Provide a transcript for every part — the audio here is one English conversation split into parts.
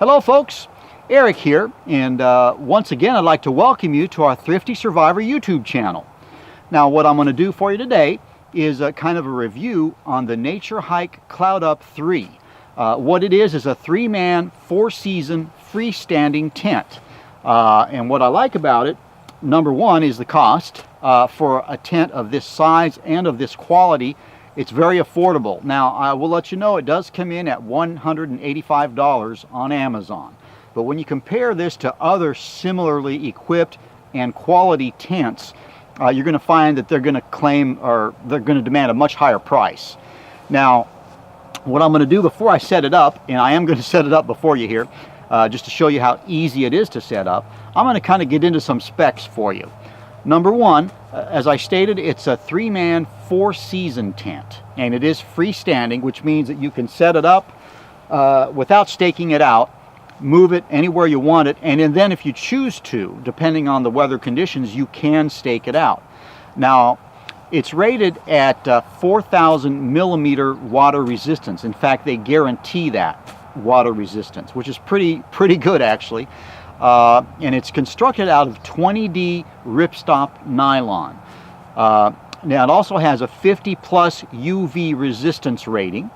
Hello folks, Eric here, and once again I'd like to welcome you to our Thrifty Survivor YouTube channel. Now what I'm going to do for you today is kind of a review on the Naturehike Cloud Up 3. What it is a 3-man, 4-season freestanding tent. And what I like about it, number one, is the cost. For a tent of this size and of this quality, it's very affordable. Now, I will let you know it does come in at $185 on Amazon. But when you compare this to other similarly equipped and quality tents, you're going to find that they're going to claim, or they're going to demand, a much higher price. Now, what I'm going to do before I set it up, and I am going to set it up before you here, just to show you how easy it is to set up, I'm going to kind of get into some specs for you. Number one, as I stated, it's a 3-man, 4-season tent, and it is freestanding, which means that you can set it up without staking it out, move it anywhere you want it, and then if you choose to, depending on the weather conditions, you can stake it out. Now, it's rated at 4,000 millimeter water resistance. In fact, they guarantee that water resistance, which is pretty good actually. And it's constructed out of 20D ripstop nylon. Now it also has a 50+ UV resistance rating.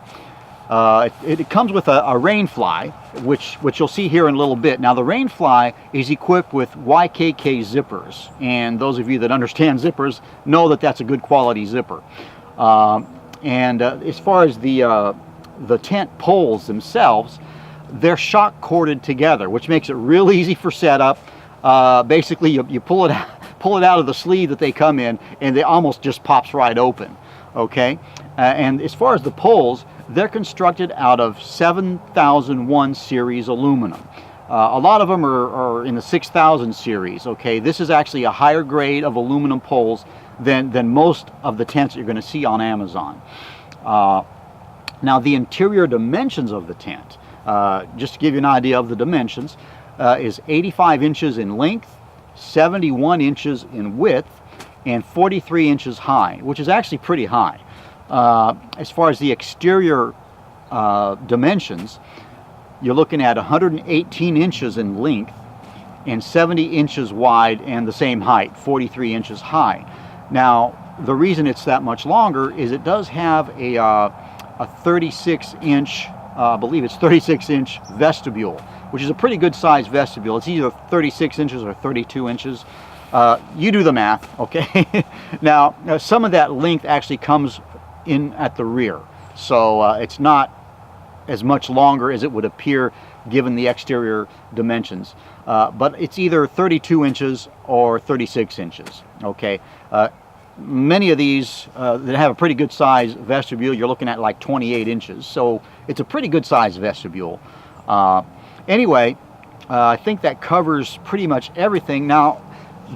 It comes with a rain fly, which you'll see here in a little bit. Now the rain fly is equipped with YKK zippers, and those of you that understand zippers know that that's a good quality zipper. As far as the tent poles themselves, they're shock corded together, which makes it real easy for setup. Basically, you pull it out of the sleeve that they come in, and it almost just pops right open. Okay, and as far as the poles, they're constructed out of 7001 series aluminum. A lot of them are in the 6000 series. Okay, this is actually a higher grade of aluminum poles than most of the tents you're going to see on Amazon. Now, the interior dimensions of the tent, just to give you an idea of the dimensions, is 85 inches in length, 71 inches in width, and 43 inches high, which is actually pretty high. As far as the exterior dimensions, you're looking at 118 inches in length and 70 inches wide, and the same height, 43 inches high. Now, the reason it's that much longer is it does have a 36-inch, I believe it's 36-inch vestibule, which is a pretty good size vestibule. It's either 36 inches or 32 inches. You do the math, okay? Now, some of that length actually comes in at the rear, so it's not as much longer as it would appear given the exterior dimensions. But it's either 32 inches or 36 inches, okay? Many of these that have a pretty good size vestibule, you're looking at like 28 inches. So it's a pretty good size vestibule. Anyway, I think that covers pretty much everything. Now,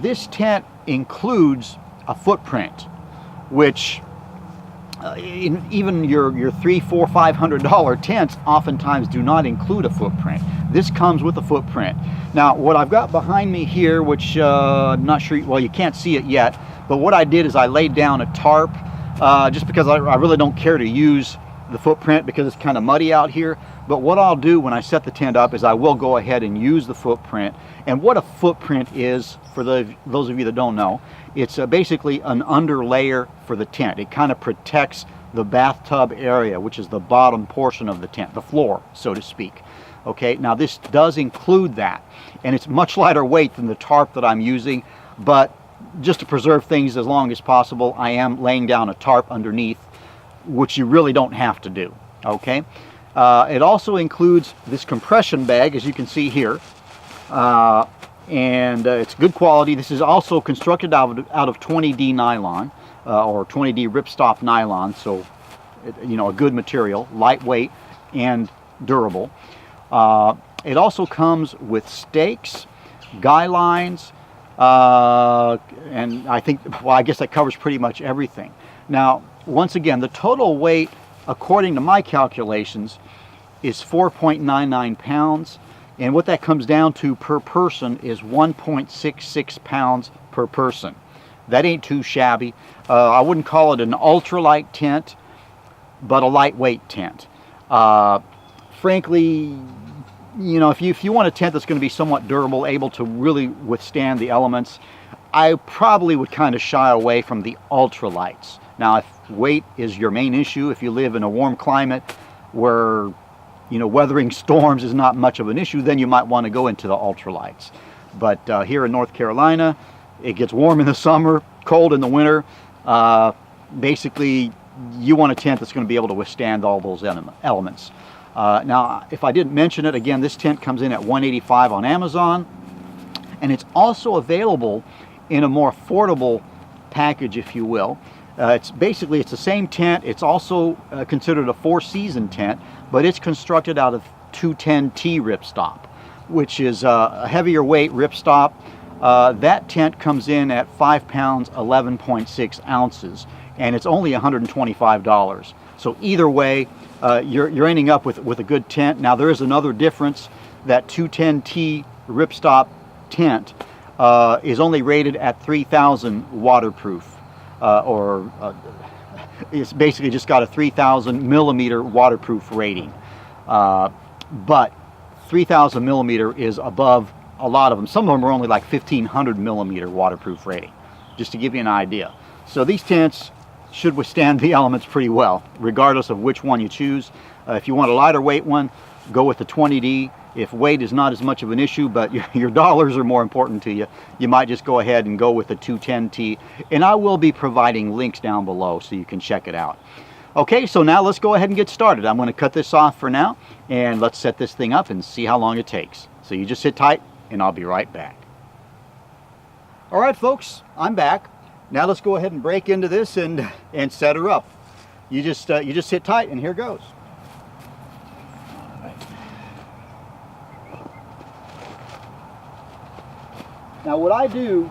this tent includes a footprint, which even your $300, $400, $500 tents oftentimes do not include a footprint. This comes with a footprint. Now, what I've got behind me here, which I'm not sure, well, you can't see it yet, but what I did is I laid down a tarp, just because I really don't care to use the footprint because it's kind of muddy out here. But what I'll do when I set the tent up is I will go ahead and use the footprint. And what a footprint is, for those of you that don't know, it's basically an underlayer for the tent. It kind of protects the bathtub area, which is the bottom portion of the tent, the floor, so to speak. Okay, now this does include that, and it's much lighter weight than the tarp that I'm using, but just to preserve things as long as possible, I am laying down a tarp underneath, which you really don't have to do. Okay, it also includes this compression bag, as you can see here, and it's good quality. This is also constructed out of 20D nylon, or 20D ripstop nylon, so a good material, lightweight and durable. It also comes with stakes, guy lines, and I think, well, I guess that covers pretty much everything. Now, once again, the total weight, according to my calculations, is 4.99 pounds, and what that comes down to per person is 1.66 pounds per person. That ain't too shabby. I wouldn't call it an ultralight tent, but a lightweight tent. Frankly, you know, if you want a tent that's going to be somewhat durable, able to really withstand the elements, I probably would kind of shy away from the ultralights. Now, if weight is your main issue, if you live in a warm climate where, you know, weathering storms is not much of an issue, then you might want to go into the ultralights. But here in North Carolina, it gets warm in the summer, cold in the winter. Basically, you want a tent that's going to be able to withstand all those elements. Now, if I didn't mention it, again, this tent comes in at $185 on Amazon, and it's also available in a more affordable package, if you will. It's the same tent. It's also considered a 4-season tent, but it's constructed out of 210T ripstop, which is a heavier weight ripstop. That tent comes in at 5 pounds, 11.6 ounces, and it's only $125. So either way, you're ending up with a good tent. Now, there is another difference. That 210T ripstop tent is only rated at 3,000 waterproof, it's basically just got a 3,000 millimeter waterproof rating. But 3,000 millimeter is above a lot of them. Some of them are only like 1,500 millimeter waterproof rating, just to give you an idea. So these tents should withstand the elements pretty well, regardless of which one you choose. If you want a lighter weight one, go with the 20D. If weight is not as much of an issue, but your dollars are more important to you, you might just go ahead and go with the 210T. And I will be providing links down below so you can check it out. Okay, so now let's go ahead and get started. I'm going to cut this off for now, and let's set this thing up and see how long it takes. So you just sit tight, and I'll be right back. All right, folks, I'm back. Now let's go ahead and break into this and set her up. You just sit tight, and here goes. Now what I do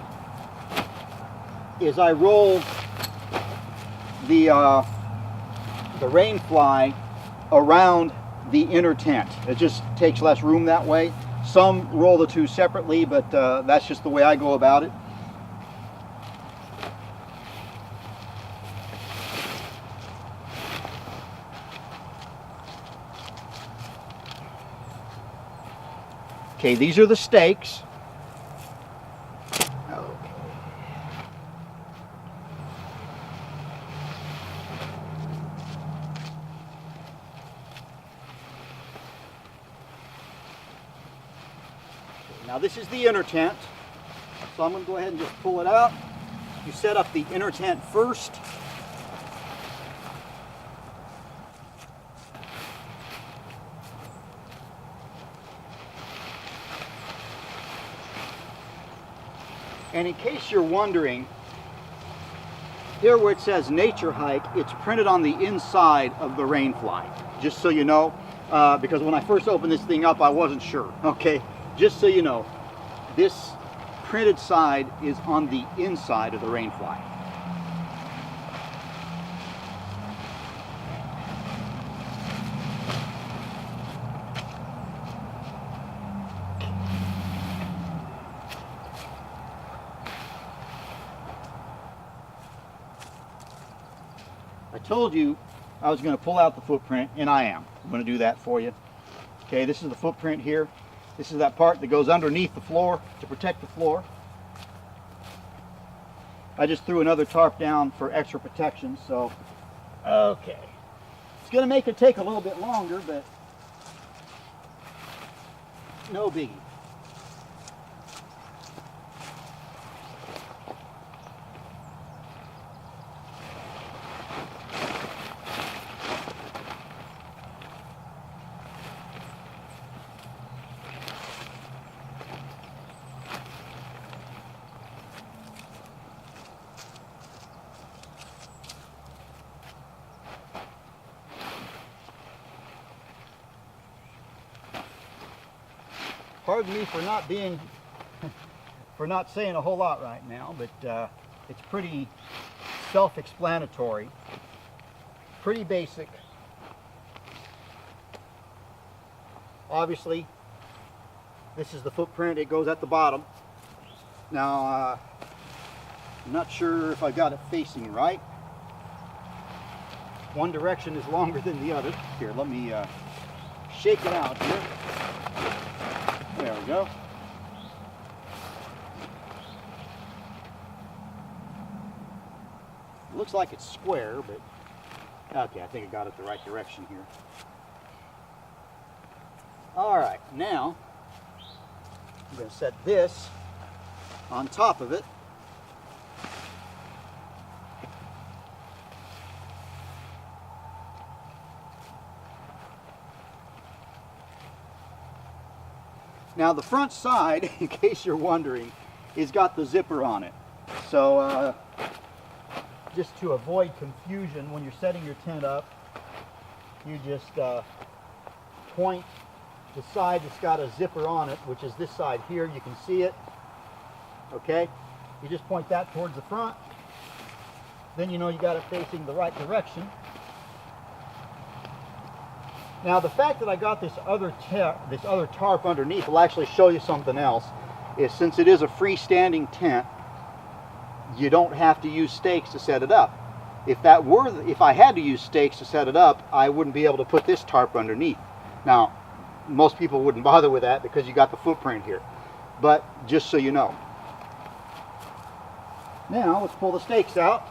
is I roll the rain fly around the inner tent. It just takes less room that way. Some roll the two separately, but that's just the way I go about it. Okay, these are the stakes. Now this is the inner tent, so I'm going to go ahead and just pull it out. You set up the inner tent first. And in case you're wondering, here where it says Naturehike, it's printed on the inside of the rain fly, just so you know, because when I first opened this thing up, I wasn't sure, okay? Just so you know, this printed side is on the inside of the rain fly. I told you I was going to pull out the footprint, and I am. I'm going to do that for you. Okay, this is the footprint here. This is that part that goes underneath the floor to protect the floor. I just threw another tarp down for extra protection, so okay. It's going to make it take a little bit longer, but no biggie. Pardon me for not saying a whole lot right now, but it's pretty self-explanatory, pretty basic. Obviously, this is the footprint. It goes at the bottom. Now, I'm not sure if I got it facing right. One direction is longer than the other. Here, let me shake it out here. There we go. It looks like it's square, but okay, I think I got it the right direction here. All right, now I'm going to set this on top of it. Now the front side, in case you're wondering, has got the zipper on it. So just to avoid confusion when you're setting your tent up, you just point the side that's got a zipper on it, which is this side here. You can see it. Okay? You just point that towards the front. Then you know you got it facing the right direction. Now the fact that I got this other tarp underneath will actually show you something else. Is since it is a freestanding tent, you don't have to use stakes to set it up. If I had to use stakes to set it up, I wouldn't be able to put this tarp underneath. Now, most people wouldn't bother with that because you got the footprint here. But just so you know. Now let's pull the stakes out.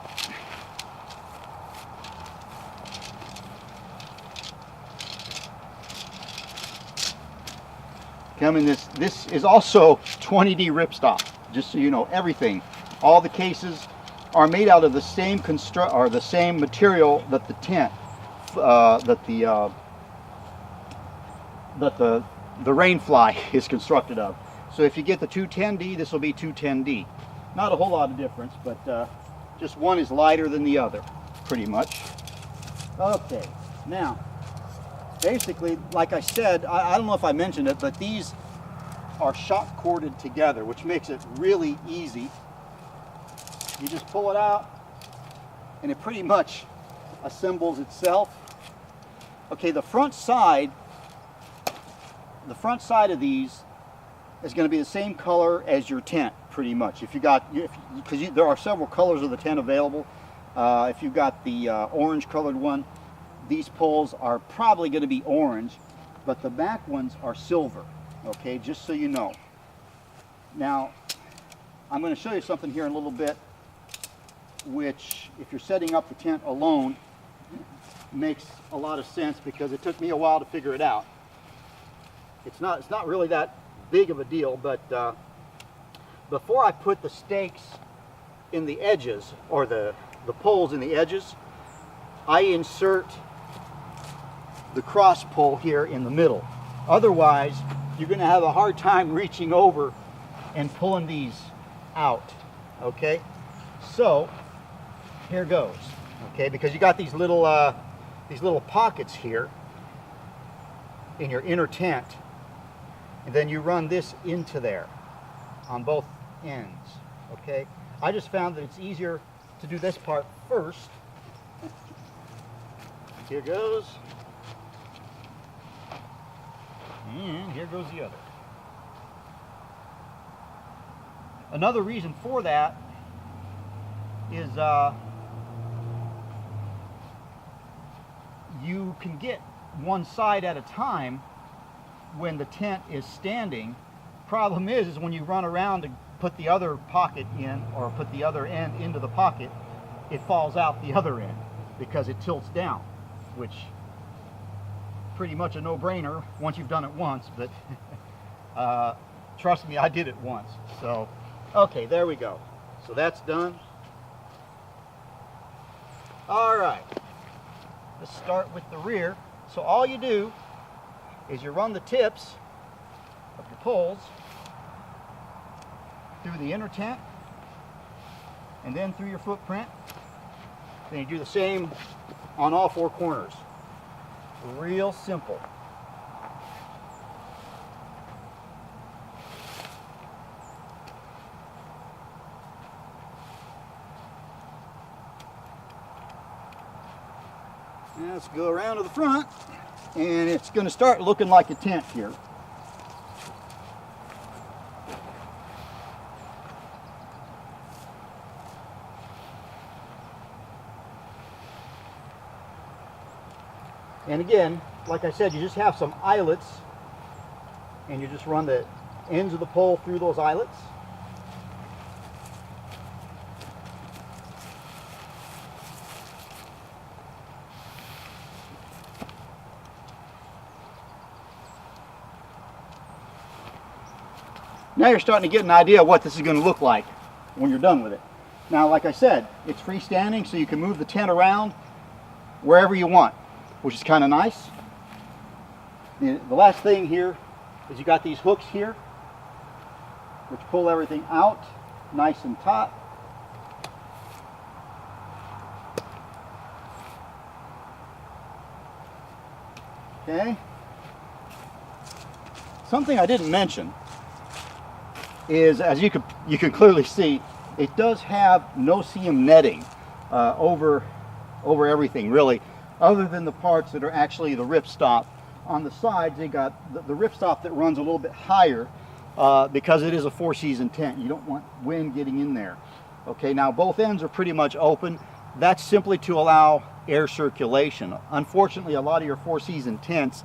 This is also 20D ripstop, just so you know. Everything, all the cases are made out of the same the same material that the tent, that the rainfly is constructed of. So if you get the 210D, this will be 210D. Not a whole lot of difference, but just one is lighter than the other, pretty much. Okay, now. Basically, like I said, I don't know if I mentioned it, but these are shock corded together, which makes it really easy. You just pull it out, and it pretty much assembles itself. Okay, the front side of these is going to be the same color as your tent, pretty much. Because there are several colors of the tent available. If you've got the orange colored one, these poles are probably going to be orange, but the back ones are silver, okay, just so you know. Now, I'm going to show you something here in a little bit, which, if you're setting up the tent alone, makes a lot of sense because it took me a while to figure it out. It's not really that big of a deal, but before I put the stakes in the edges, or the poles in the edges, I insert the cross pole here in the middle. Otherwise, you're going to have a hard time reaching over and pulling these out. Okay, so here goes. Okay, because you got these little pockets here in your inner tent, and then you run this into there on both ends. Okay, I just found that it's easier to do this part first. Here goes. And here goes the other. Another reason for that is you can get one side at a time when the tent is standing. Problem is when you run around to put the other pocket in, or put the other end into the pocket, it falls out the other end because it tilts down, which pretty much a no-brainer once you've done it once, but trust me, I did it once. So, okay, there we go. So that's done. All right, let's start with the rear. So all you do is you run the tips of your poles through the inner tent and then through your footprint. Then you do the same on all four corners. Real simple. Now let's go around to the front, and it's going to start looking like a tent here. And again, like I said, you just have some eyelets and you just run the ends of the pole through those eyelets. Now you're starting to get an idea of what this is going to look like when you're done with it. Now, like I said, it's freestanding, so you can move the tent around wherever you want, which is kind of nice. The last thing here is you got these hooks here, which pull everything out nice and taut. Okay. Something I didn't mention is, as you can clearly see, it does have no-seam netting over everything, really, other than the parts that are actually the ripstop. On the sides, they got the ripstop that runs a little bit higher because it is a four-season tent. You don't want wind getting in there. Okay, now both ends are pretty much open. That's simply to allow air circulation. Unfortunately, a lot of your four-season tents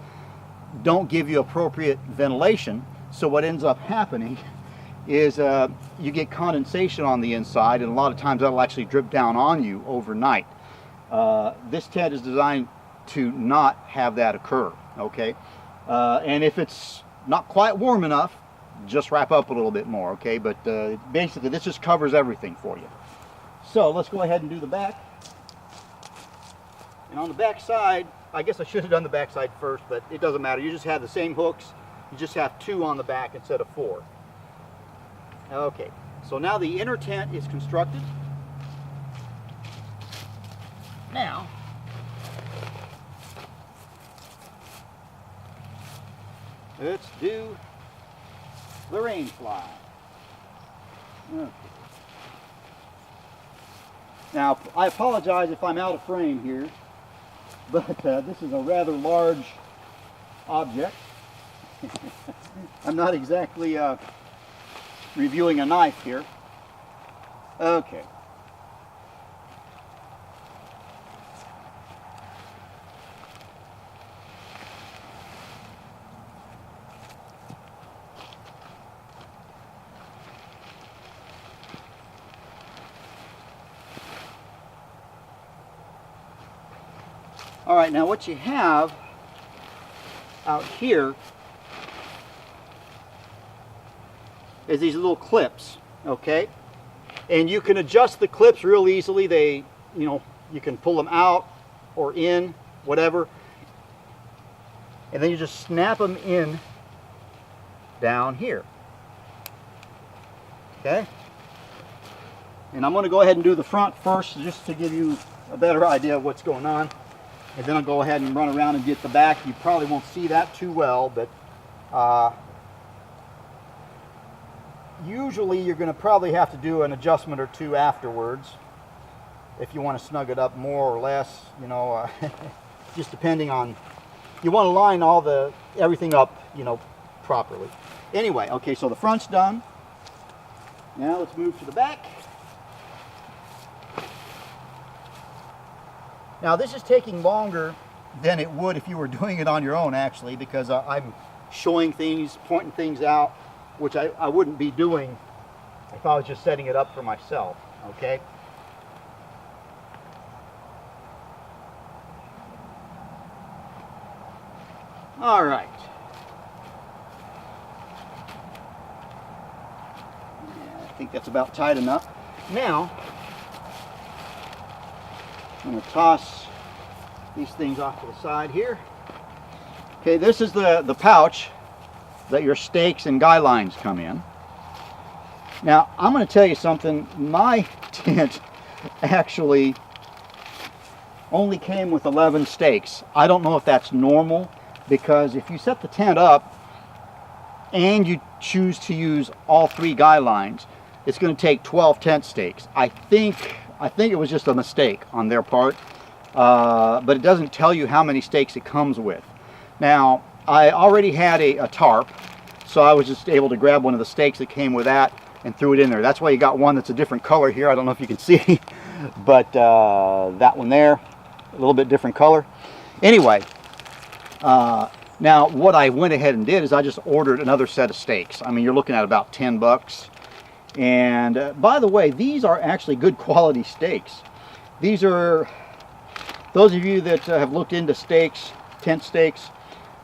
don't give you appropriate ventilation, so what ends up happening is you get condensation on the inside, and a lot of times that'll actually drip down on you overnight. This tent is designed to not have that occur, okay? And if it's not quite warm enough, just wrap up a little bit more, okay? But basically this just covers everything for you. So let's go ahead and do the back. And on the back side, I guess I should have done the back side first, but it doesn't matter. You just have the same hooks. You just have 2 on the back instead of 4. Okay, so now the inner tent is constructed. Now, let's do the rain fly. Okay. Now, I apologize if I'm out of frame here, but this is a rather large object. I'm not exactly reviewing a knife here. Okay. All right, now what you have out here is these little clips, okay? And you can adjust the clips real easily. They, you can pull them out or in, whatever. And then you just snap them in down here. Okay? And I'm going to go ahead and do the front first just to give you a better idea of what's going on. And then I'll go ahead and run around and get the back. You probably won't see that too well, but usually you're going to probably have to do an adjustment or two afterwards if you want to snug it up more or less, just depending on, you want to line everything up, properly. Anyway, okay, so the front's done. Now let's move to the back. Now this is taking longer than it would if you were doing it on your own, actually, because I'm showing things, pointing things out, which I wouldn't be doing if I was just setting it up for myself, okay? All right. Yeah, I think that's about tight enough. Now, I'm going to toss these things off to the side here. Okay, this is the pouch that your stakes and guy lines come in. Now, I'm going to tell you something. My tent actually only came with 11 stakes. I don't know if that's normal, because if you set the tent up and you choose to use all 3 guy lines, it's going to take 12 tent stakes. I think it was just a mistake on their part, but it doesn't tell you how many stakes it comes with. Now, I already had a tarp, so I was just able to grab one of the stakes that came with that and threw it in there. That's why you got one that's a different color here. I don't know if you can see, but that one there, a little bit different color. Anyway, Now, what I went ahead and did is I just ordered another set of stakes. I mean, you're looking at about 10 bucks. And by the way, these are actually good quality stakes. These are, those of you that have looked into stakes, tent stakes,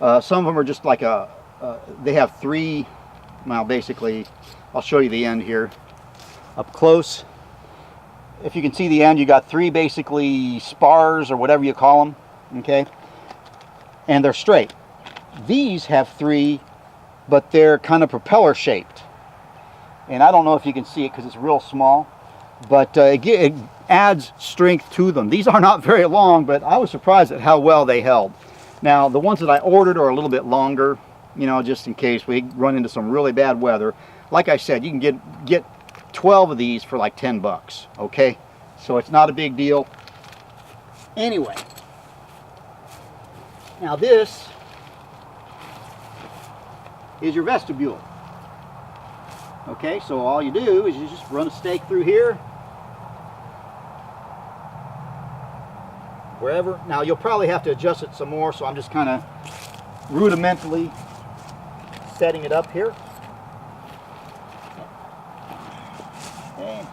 some of them are just like they have three, well, basically, I'll show you the end here up close. If you can see the end, you got three basically spars or whatever you call them, okay? And they're straight. These have three, but they're kind of propeller shaped. And I don't know if you can see it because it's real small, but it adds strength to them. These are not very long, but I was surprised at how well they held. Now, the ones that I ordered are a little bit longer, you know, just in case we run into some really bad weather. Like I said, you can get 12 of these for like 10 bucks, okay? So it's not a big deal. Anyway, now this is your vestibule. Okay, so all you do is you just run a stake through here, wherever. Now you'll probably have to adjust it some more, so I'm just kind of rudimentally setting it up here. Okay.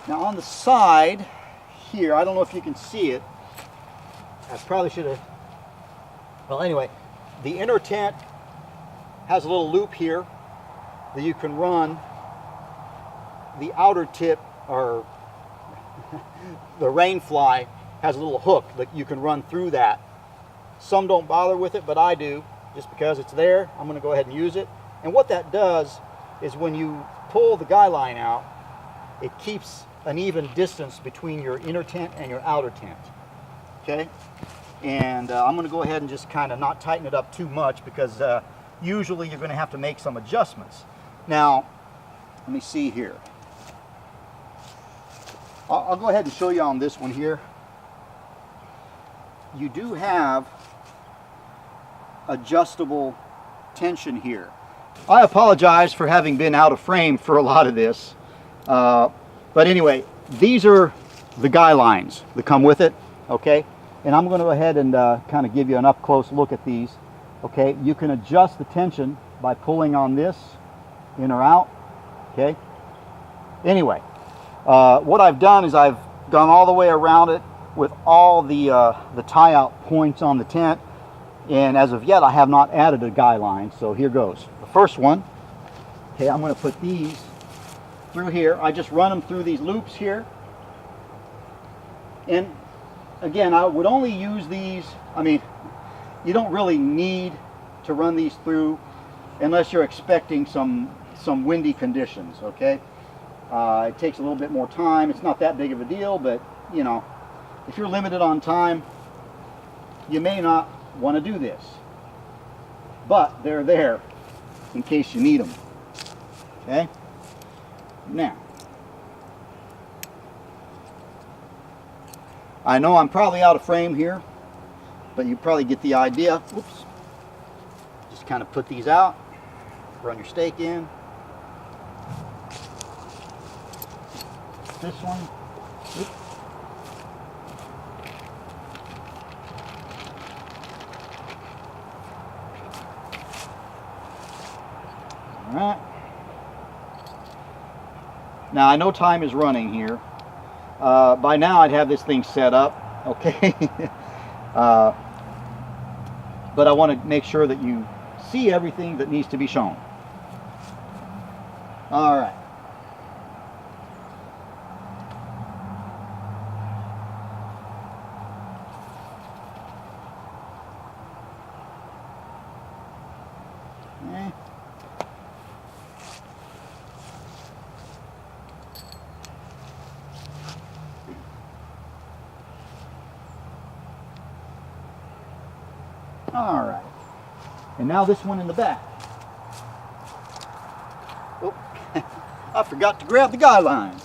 Now on the side here, I don't know if you can see it. I probably should have. Well, anyway, the inner tent has a little loop here that you can run. The outer tip, or the rain fly, has a little hook that you can run through that. Some don't bother with it, but I do, just because it's there. I'm going to go ahead and use it. And what that does is when you pull the guy line out, it keeps an even distance between your inner tent and your outer tent. Okay? And I'm going to go ahead and just kind of not tighten it up too much, because usually you're going to have to make some adjustments. Now, let me see here. I'll go ahead and show you on this one here. You do have adjustable tension here. I apologize for having been out of frame for a lot of this. But anyway, these are the guy lines that come with it, okay? And I'm going to go ahead and kind of give you an up-close look at these, okay? You can adjust the tension by pulling on this, in or out, okay? Anyway, what I've done is I've gone all the way around it with all the tie-out points on the tent, and as of yet I have not added a guy line, so here goes. The first one, okay, I'm going to put these through here. I just run them through these loops here, and again, I would only use these. I mean, you don't really need to run these through unless you're expecting some windy conditions, okay? It takes a little bit more time. It's not that big of a deal, but you know, if you're limited on time, you may not want to do this, but they're there in case you need them, okay? Now, I know I'm probably out of frame here, but you probably get the idea. Whoops. Just kind of put these out, run your stake in. This one. Oops. All right. Now, I know time is running here. By now I'd have this thing set up, okay? But I want to make sure that you see everything that needs to be shown. All right. Okay. All right, and now this one in the back. Oh, I forgot to grab the guy line.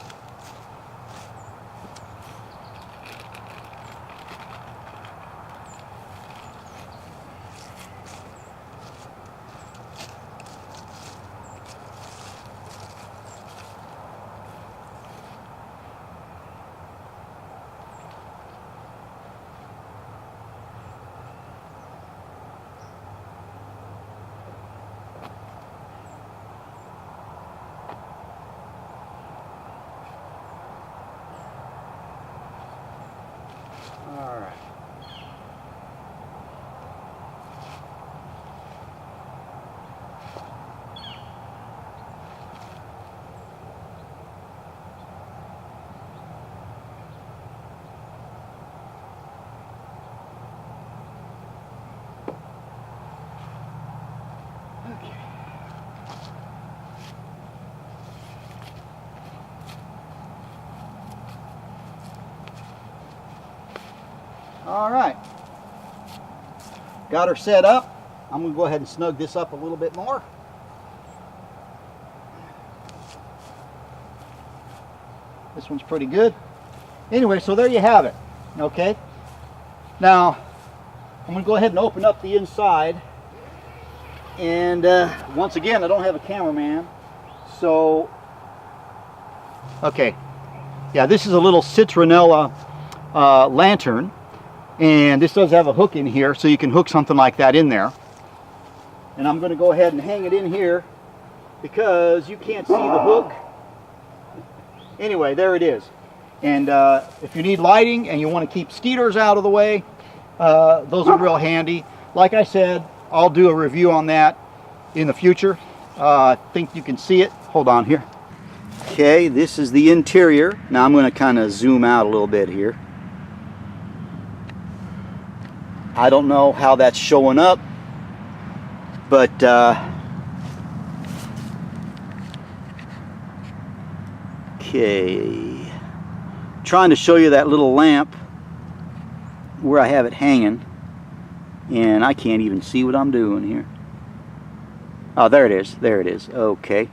All right. Got her set up. I'm going to go ahead and snug this up a little bit more. This one's pretty good. Anyway, so there you have it. Okay. Now, I'm going to go ahead and open up the inside. And once again, I don't have a cameraman. So, okay. Yeah, this is a little citronella lantern. And this does have a hook in here, so you can hook something like that in there. And I'm going to go ahead and hang it in here because you can't see the hook. Anyway, there it is. And if you need lighting and you want to keep skeeters out of the way, those are real handy. Like I said, I'll do a review on that in the future. I think you can see it. Hold on here. Okay, this is the interior. Now I'm going to kind of zoom out a little bit here. I don't know how that's showing up, but okay, trying to show you that little lamp where I have it hanging, and I can't even see what I'm doing here. Oh, there it is. There it is. Okay.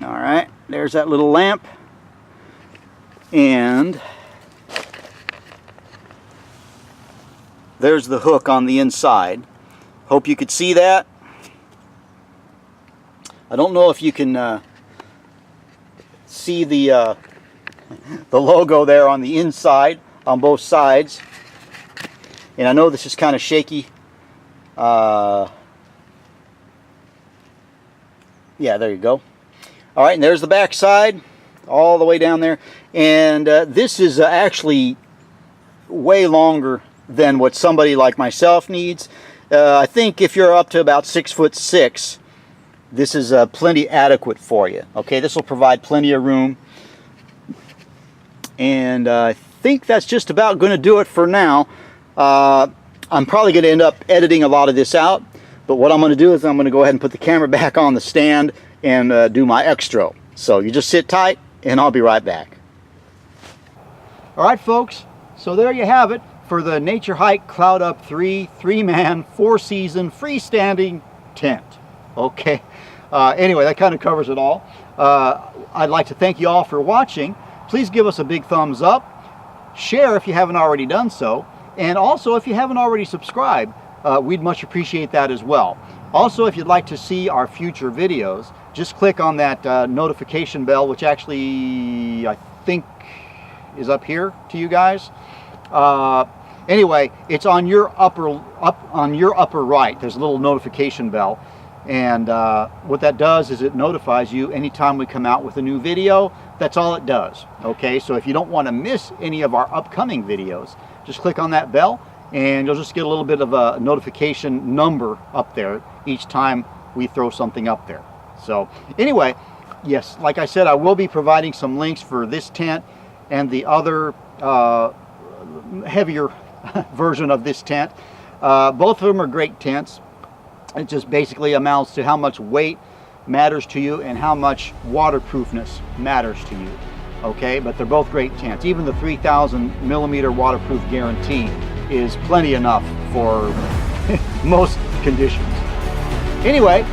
All right. There's that little lamp, and there's the hook on the inside. Hope you could see that. I don't know if you can see the logo there on the inside on both sides. And I know this is kind of shaky. Yeah, there you go. All right, and there's the back side all the way down there. And this is actually way longer than what somebody like myself needs. I think if you're up to about 6'6", this is plenty adequate for you. Okay, this will provide plenty of room. And I think that's just about going to do it for now. I'm probably going to end up editing a lot of this out, but what I'm going to do is I'm going to go ahead and put the camera back on the stand and do my extra. So you just sit tight and I'll be right back. All right, folks, so there you have it for the Naturehike Cloud Up 3 3-man 4-season freestanding tent. Okay, anyway, that kind of covers it all. I'd like to thank you all for watching. Please give us a big thumbs up, share if you haven't already done so, and also if you haven't already subscribed, we'd much appreciate that as well. Also, if you'd like to see our future videos, just click on that notification bell, which actually I think is up here to you guys. Anyway, it's on your upper right. There's a little notification bell, and what that does is it notifies you anytime we come out with a new video. That's all it does. Okay, so if you don't want to miss any of our upcoming videos, just click on that bell and you'll just get a little bit of a notification number up there each time we throw something up there. So anyway, yes, like I said, I will be providing some links for this tent and the other heavier version of this tent. Both of them are great tents. It just basically amounts to how much weight matters to you and how much waterproofness matters to you. Okay, but they're both great tents. Even the 3,000 millimeter waterproof guarantee is plenty enough for most conditions. Anyway,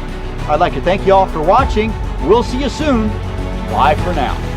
I'd like to thank you all for watching. We'll see you soon. Bye for now.